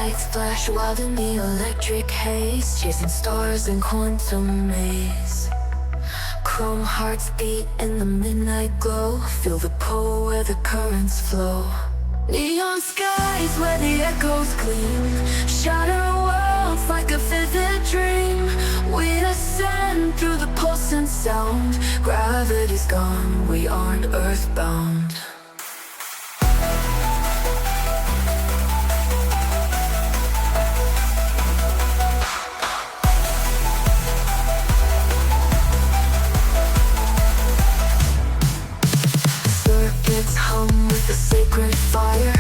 lights flash wild in the electric haze, chasing stars in quantum maze. Chrome hearts beat in the midnight glow, feel the pull where the currents flow. Neon skies where the echoes gleam, shatter worlds like a vivid dream. We ascend through the pulsing sound, gravity's gone, we aren't earthbound. Circuits hum with the sacred fire,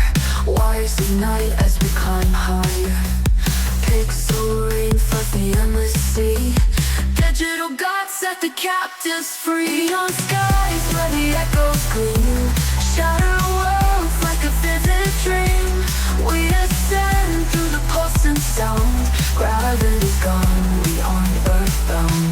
wires ignite as we climb higher. Pixel rain flood the endless sea, digital gods set the captives free. On skies where the echoes gleam, shatter worlds like a vivid dream. We ascend through the pulsing sound, gravity's gone, we aren't earthbound.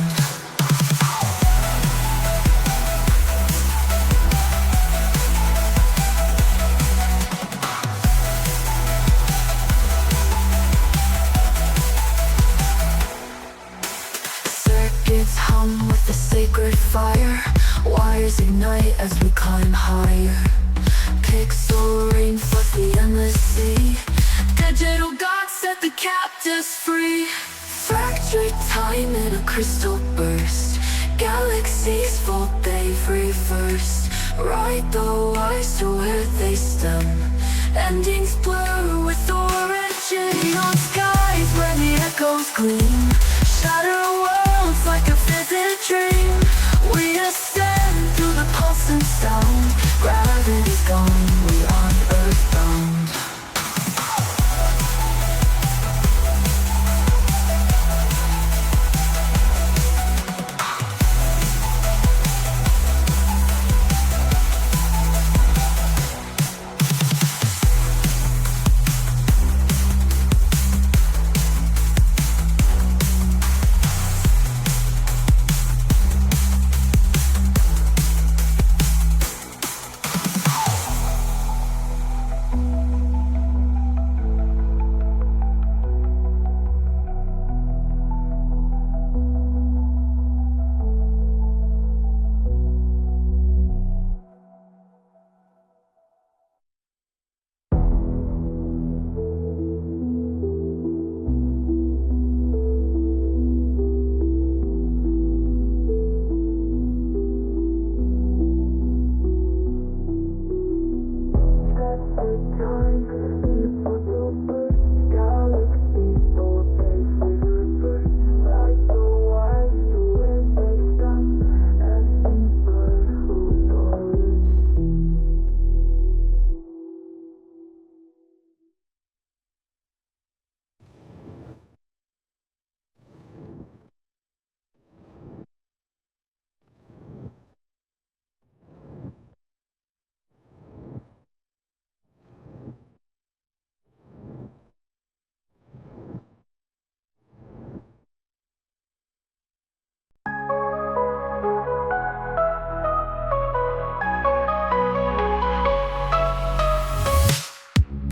Circuits hum with the sacred fire, wires ignite as we climb higher. Pixel rain floods the endless sea, digital gods set the captives free. Fractured time in a crystal burst, galaxies fold, they've reversed. Right the wires to where they stem, endings blur with origin. On skies where the echoes gleam, shatter worlds like a vivid dream. We ascend through the pulsing sound, gravity's gone, we aren't earthbound.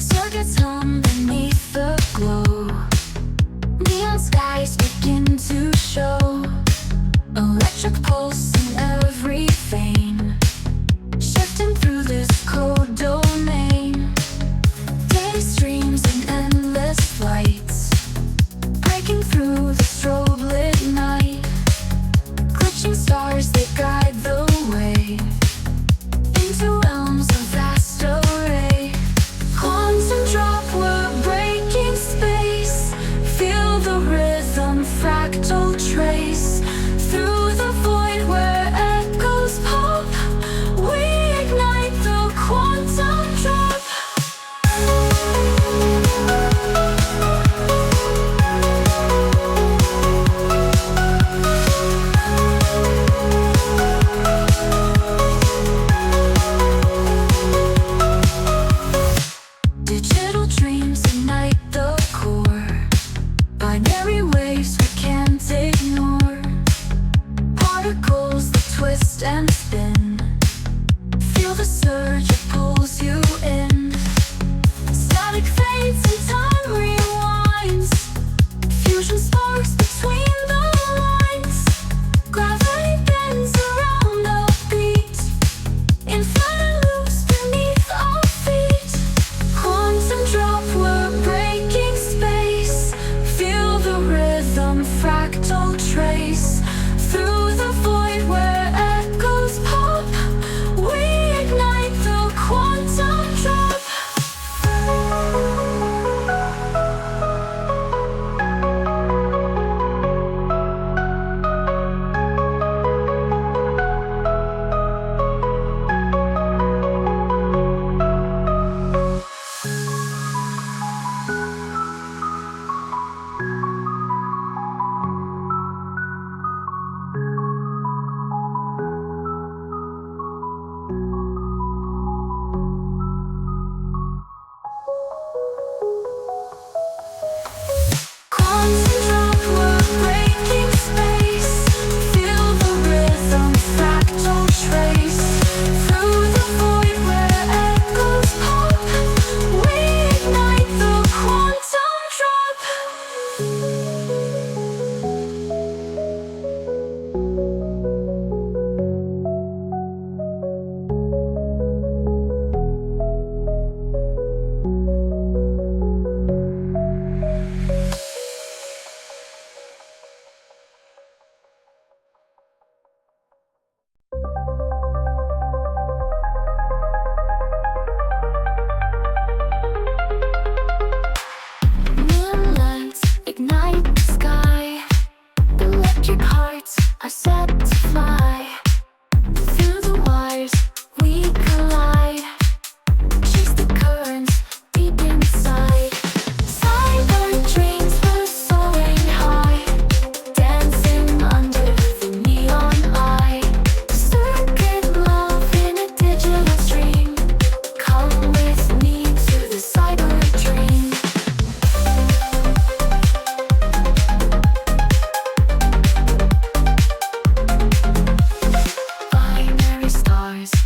Circuits hum beneath the glow, neon skies begin to show. Electric pulse in every vein, shifting through this code domain. Day streams in endless flights, breaking through the strobe lit night. Glitching stars that guide the way into realms of vast array. Quantum drop, we're breaking space, feel the rhythm, fractal trace. Through the void where echoes pop, we ignite the quantum drop. Digital dreams ignite the core, binary waves we can't ignore. Particles that twist and spin, feel the surge, it pulls you in. Static fades and time rewards.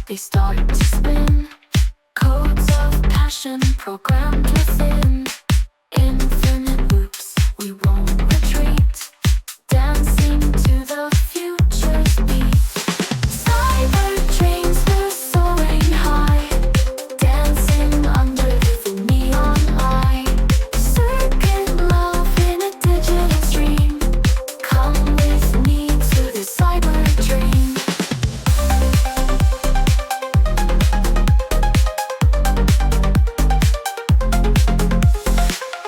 they start to spin. Codes of passion programmed within. Infinite loops, we won't retreat. Dancing to the future's beat. Cyber trains were soaring high. Dancing under the neon eye. Circuit love in a digital stream. Come with me to the cyber dream.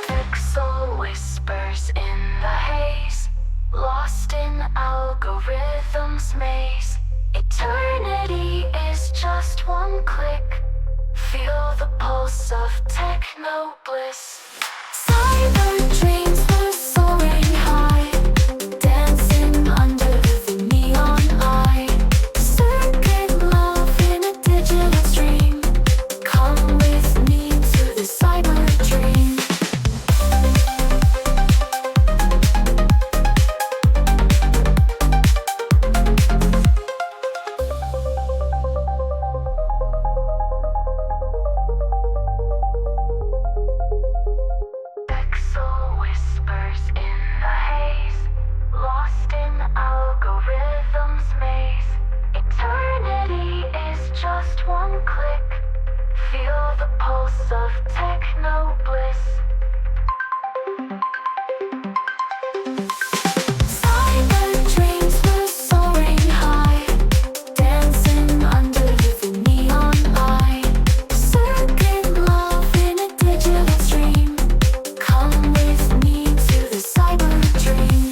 Pixel whispers in the haze, lost in algorithms maze. Eternity is just one click. Feel the pulse of techno bliss. Cyber dreams were soaring high. Dancing under the neon eye. Circuit love in a digital stream. Come with me to the cyber dream. Pixel whispers in the haze, lost in algorithms maze. Eternity is just one click. Feel the pulse of techno bliss. Cyber dreams were soaring high. Dancing under the neon eye. Circuit love in a digital stream. Come with me to the cyber dream.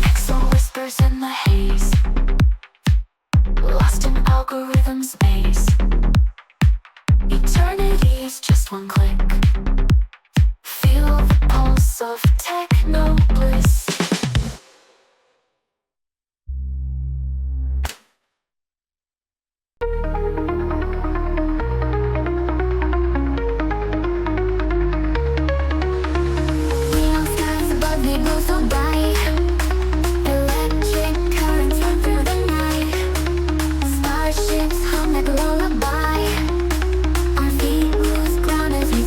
Pixel whispers in the haze, lost in algorithms maze. Eternity is just one click. Feel the pulse of techno bliss. Neon skies above, they glow so bright. Electric currents run through the night. Starships hum like a lullaby. Our feet lose ground as we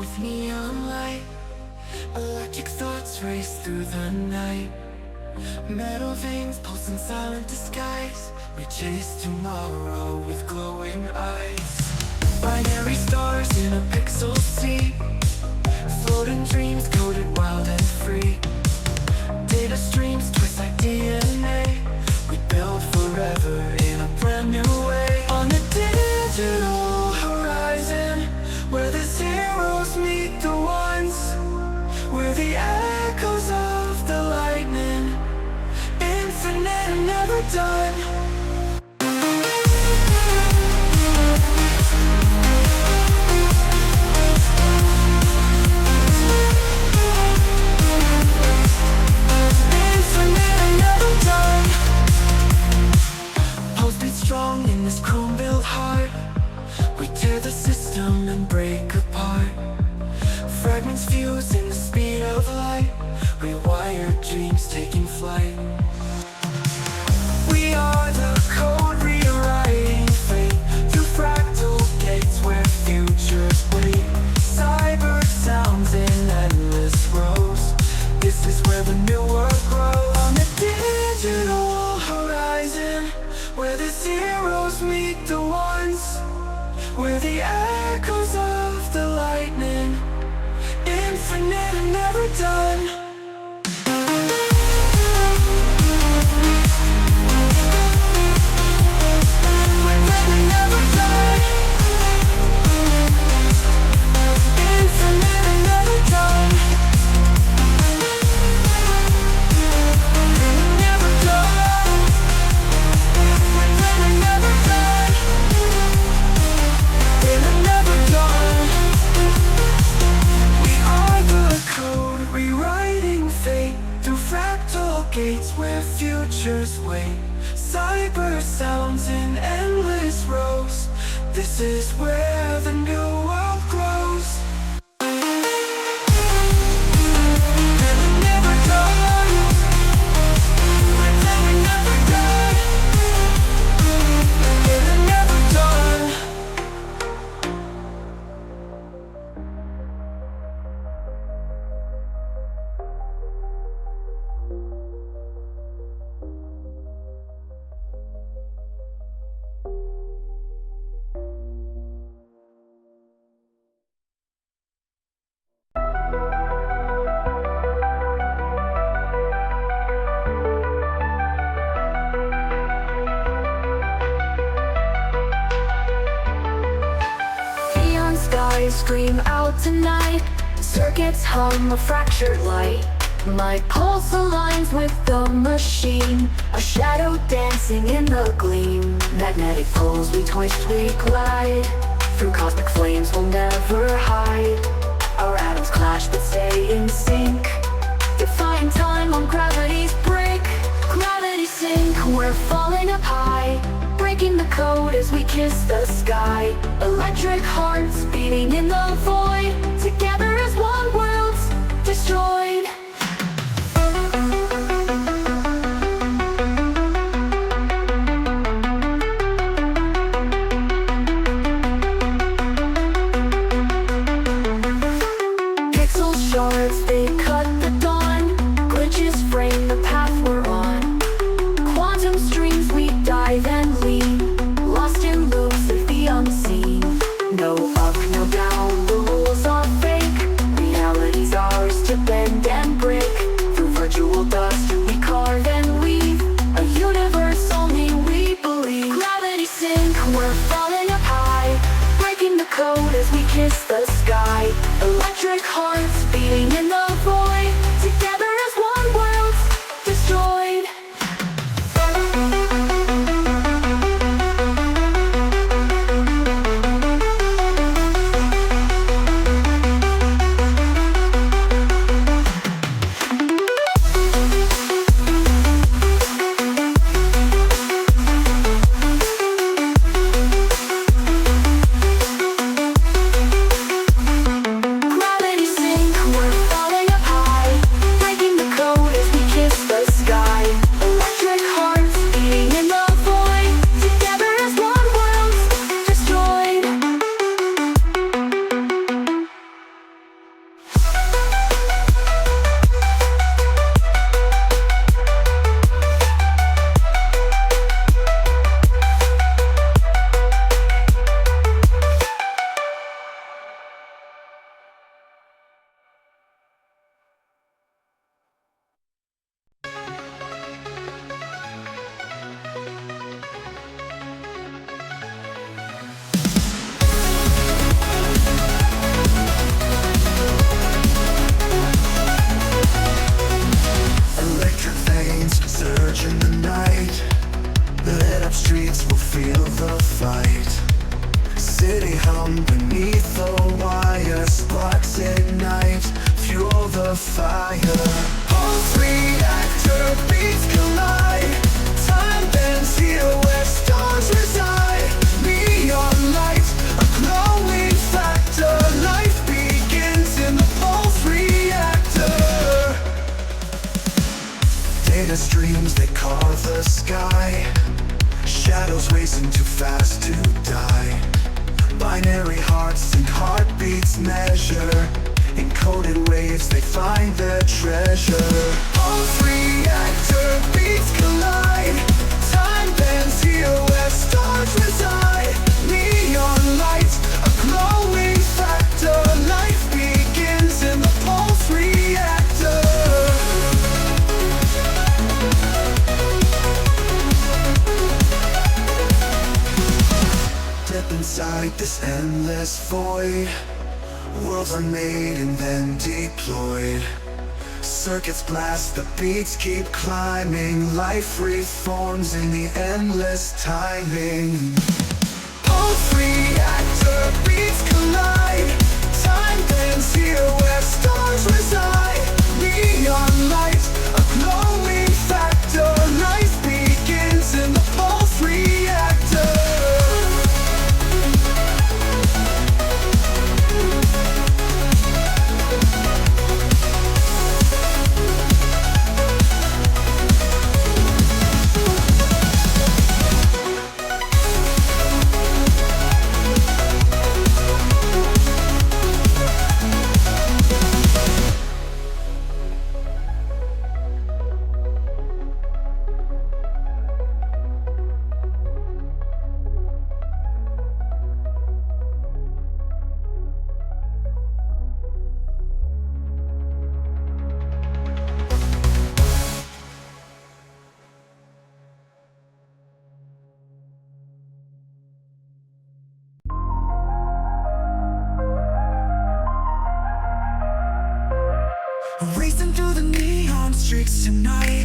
with neon light. Electric thoughts race through the night. Metal veins pulse in silent disguise. We chase tomorrow with glowing eyes. Binary stars in a pixel sea. Floating dreams coded wild and free. Data streams twist like DNA. We build forever in a brand new way. On the digital horizon, where the zeros meet the ones, we're the echoes of the lightning, infinite and never done. Strong in this chrome-built heart, we tear the system and break apart. Fragments fuse in the speed of light. Rewired dreams taking flight. We are the code rewriting fate through fractal gates where futures wait. Cyber sounds in endless rows. This is where the new world grows. On the digital horizon, where the zeros meet the ones, we're the echoes of the lightning, infinite and never done. We're really never done. Infinite and never done. Never done. Never done. We're never done. We are the code rewriting fate through fractal gates where futures wait. Cyber sounds in endless rows. This is where the new world grows. Never done. We're never done. Scream out tonight. Circuits hum a fractured light. My pulse aligns with the machine, a shadow dancing in the gleam. Magnetic poles we twist, we glide. Through cosmic flames we'll never hide. Our atoms clash but stay in sync. Defying time on gravity's brink. Gravity sink, we're falling up high. Breaking the code as we kiss the sky. Electric hearts beating in the void. Together as one world's destroyed. Pixel shards, they cut the dawn. Glitches frame the path we're on. Quantum streams we dive and lean. Lost in loops of the unseen. No up, no down, the rules are fake. Reality's ours to bend fight. City hum beneath the wire, sparks ignite, fuel the fire. Pulse reactor beats collide, time bends here where stars reside. Neon light, a glowing factor, life begins in the pulse reactor. Data streams, they carve the sky, shadows racing too fast to die. Binary hearts and heartbeats measure, encoded waves, they find their treasure. Pulse reactor beats collide, time bends here where stars reside. Neon light, a glowing factor, life begins in the pulse reactor. Step inside this endless void, worlds are made and then deployed. Circuits blast, the beats keep climbing, life reforms in the endless timing. Pulse reactor beats collide, time bends here where stars reside. Neon light, a glowing factor, life begins in the pulse reactor. Racing through the neon streets tonight,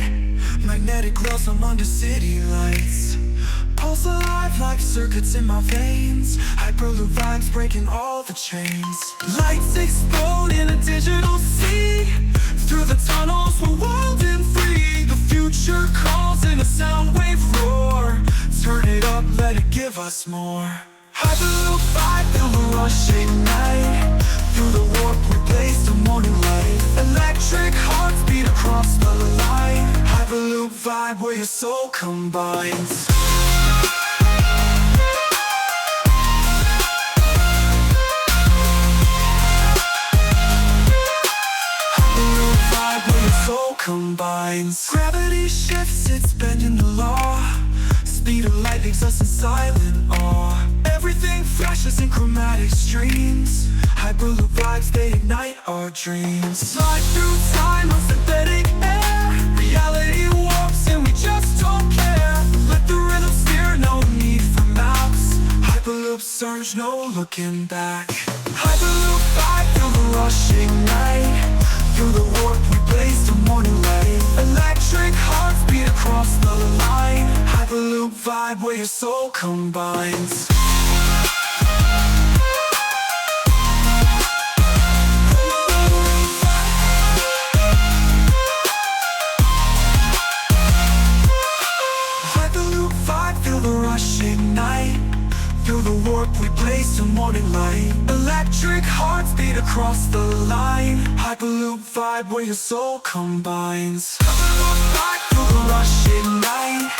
magnetic glows from under city lights. Pulse alive like circuits in my veins, hyperloop vibes breaking all the chains. Lights explode in a digital sea, through the tunnels we're wild and free. The future calls in a sound wave roar, turn it up, let it give us more. Hyperloop vibe, feel the rush ignite, through the warp we blaze the morning light. Electric hearts beat across the line, Hyperloop vibe where your soul combines. Hyperloop vibe where your soul combines. Gravity shifts, it's bending the law, speed of light leaves us in silent awe. Everything flashes in chromatic streams, Hyperloop vibes, they ignite our dreams. Slide through time on synthetic air, reality warps and we just don't care. Let the rhythm steer, no need for maps, Hyperloop surge, no looking back. Hyperloop vibe, feel the rush ignite, through the warp we blaze the morning light. Electric hearts beat across the line, Hyperloop vibe where your soul combines. Hyperloop vibe, feel the rush ignite, through the warp we blaze the morning light. Electric hearts beat across the line, Hyperloop vibe where your soul combines. Hyperloop vibe, feel the rush ignite,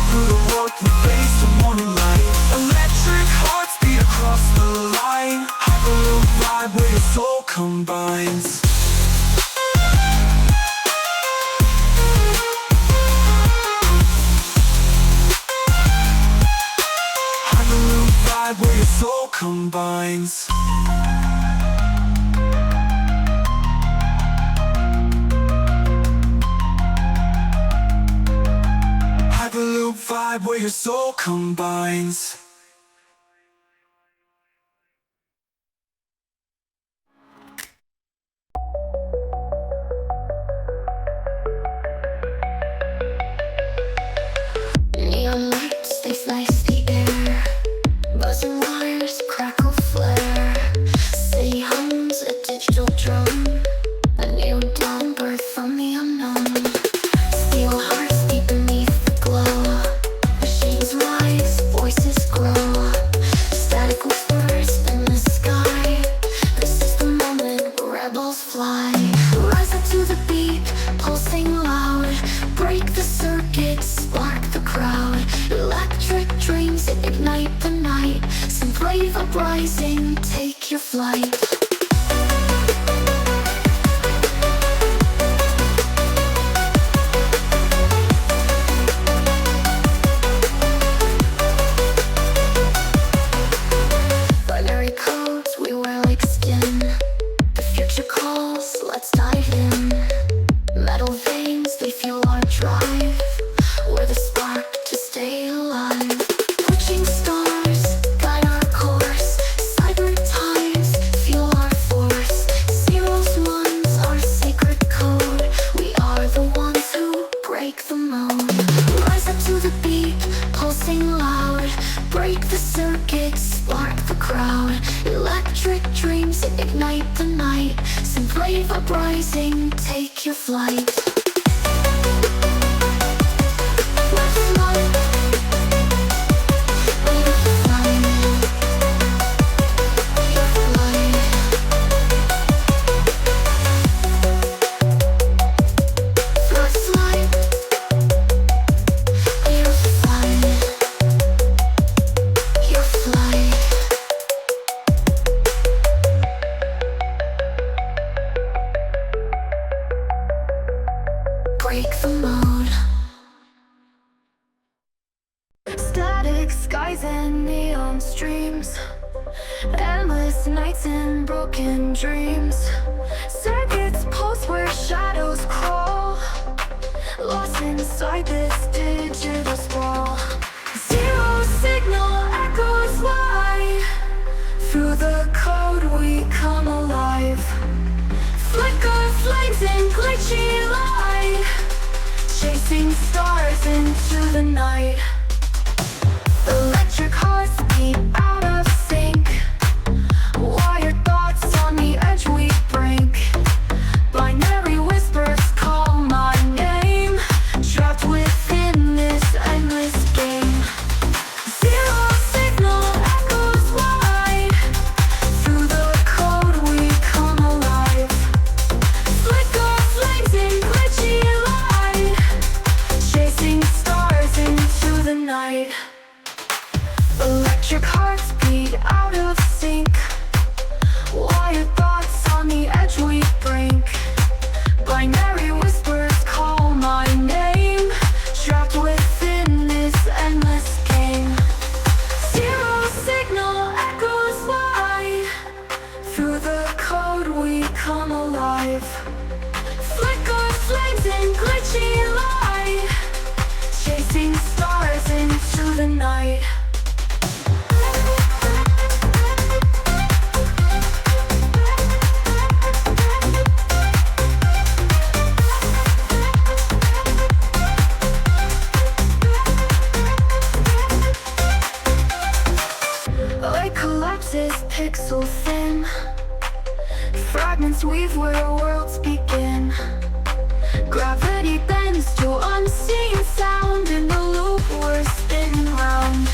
through the warp we blaze the morning light. Electric hearts beat across the line, Hyperloop vibe where your soul combines. Hyperloop vibe where your soul combines. Hyperloop vibe where your soul combines. Neon lights, they slice the air, uprising, take your flight. Binary codes, we wear like skin. The future calls, let's dive in. Metal veins, they fuel our drive. We're the spark to stay alive. Pushing stars, guide our course. Cyber times, fuel our force. Zeros, ones, our sacred code. We are the ones who break the mode. Rise up to the beat, pulsing loud. Break the circuit, spark the crowd. Electric dreams, ignite the night. Synth wave uprising, take your flight. Break the mode. Static skies and neon streams. Endless nights and broken dreams. Circuits pulse where shadows crawl. Lost inside this digital sprawl. Zero signal echoes lie. Through the code we come alive. Flicker flames in glitchy light. Chasing stars into the night. Electric hearts beat out of sync. Wired thoughts on the edge we break. Binary whispers call my name. Trapped within this endless game. Zero signal echoes wide. Through the code we come alive. Flicker flames in glitchy light. Chasing stars into the night. Electric hearts beat out of sync. Wired thoughts on the edge we break. Binary whispers call my name. Trapped within this endless game. Zero signal echoes wide. Through the code we come alive. Flicker flames in glitchy light. Chasing stars into the night. Light collapses pixel thin. Fragments weave where worlds begin. Gravity bends to unseen sound. In the loop we're spinning round.